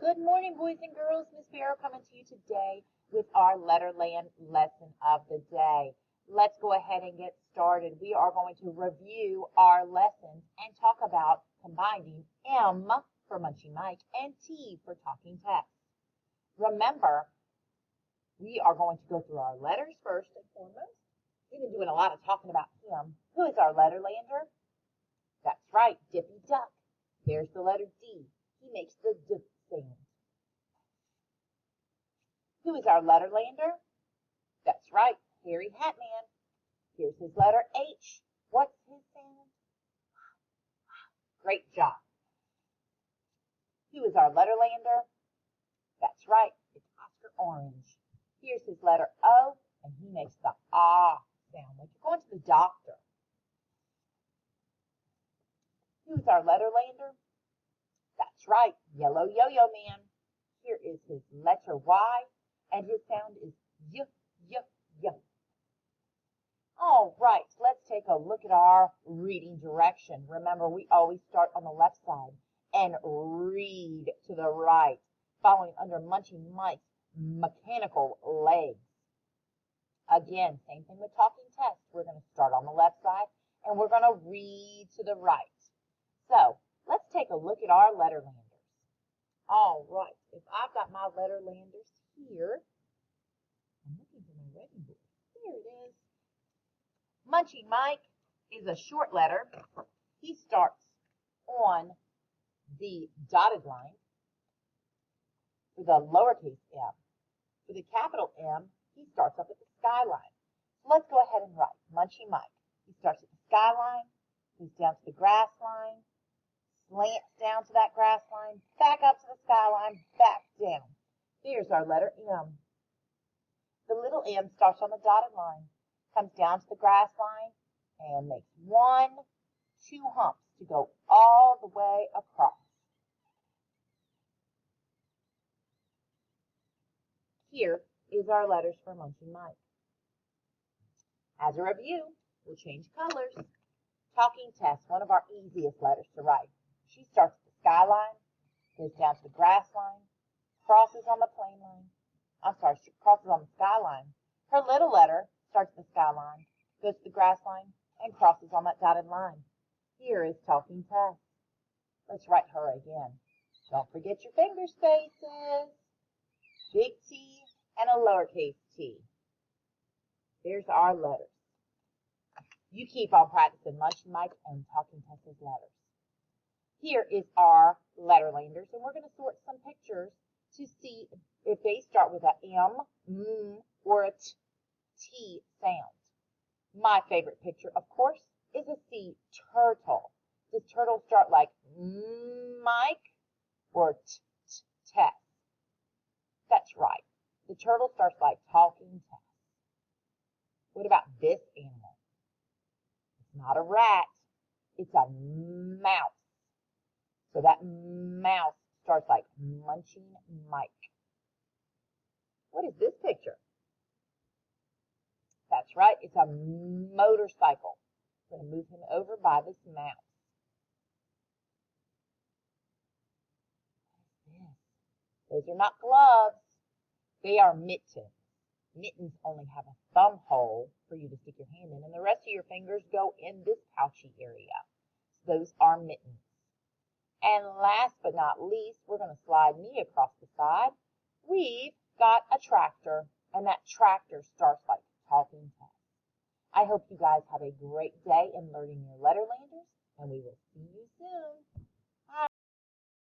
Good morning, boys and girls. Miss Barrow coming to you today with our Letterland lesson of the day. Let's go ahead and get started. We are going to review our lessons and talk about combining M for Munchie Mike and T for Talking Text. Remember, we are going to go through our letters first and foremost. We've been doing a lot of talking about him. Who is our Letterlander? That's right, Dippy Duck. There's the letter D. He makes the D sound. Who is our Letterlander? That's right, Harry Hatman. Here's his letter H. What's his sound? Great job. Who is our Letterlander? That's right, it's Oscar Orange. Here's his letter O, and he makes the ah sound, like you're going to the doctor. Who is our Letterlander? That's right, Yellow Yo-Yo Man. Here is his letter Y, and his sound is y, y, y. All right, let's take a look at our reading direction. Remember, we always start on the left side and read to the right, following under Munchie Mike's mechanical legs. Again, same thing with Talking Text. We're going to start on the left side, and we're going to read to the right. So, let's take a look at our Letterlanders. All right, if I've got my Letterlanders here, I'm looking for my writing book. There it is. Munchie Mike is a short letter. He starts on the dotted line for the lowercase m. For the capital M, he starts up at the skyline. So let's go ahead and write Munchie Mike. He starts at the skyline, goes down to the grass line, slants down to that grass line, back up to the skyline, back down. There's our letter M. The little m starts on the dotted line, comes down to the grass line, and makes 1, 2 humps to go all the way across. Here is our letters for Munchie Mike. As a review, we'll change colors. Talking Text, one of our easiest letters to write. She starts at the skyline, goes down to the grass line, crosses on the plane line. She crosses on the skyline. Her little letter starts at the skyline, goes to the grass line, and crosses on that dotted line. Here is Talking Text. Let's write her again. Don't forget your finger spaces. Big T and a lowercase t. There's our letters. You keep on practicing Munchie Mike and Talking Text's letters. Here is our Letterlanders, and we're going to sort some pictures to see if they start with a M, M, or a T sound. My favorite picture, of course, is a sea turtle. Does turtle start like Mike or Tess? That's right. The turtle starts like Talking Text. What about this animal? It's not a rat. It's a mouse. So that mouse starts like Munching Mike. What is this picture? That's right. It's a motorcycle. I'm going to move him over by this mouse. What is this? Those are not gloves. They are mittens. Mittens only have a thumb hole for you to stick your hand in, and the rest of your fingers go in this pouchy area. So those are mittens. And last but not least, we're going to slide me across the side. We've got a tractor, and that tractor starts like Talking Text. I hope you guys have a great day in learning your Letterlanders, and we will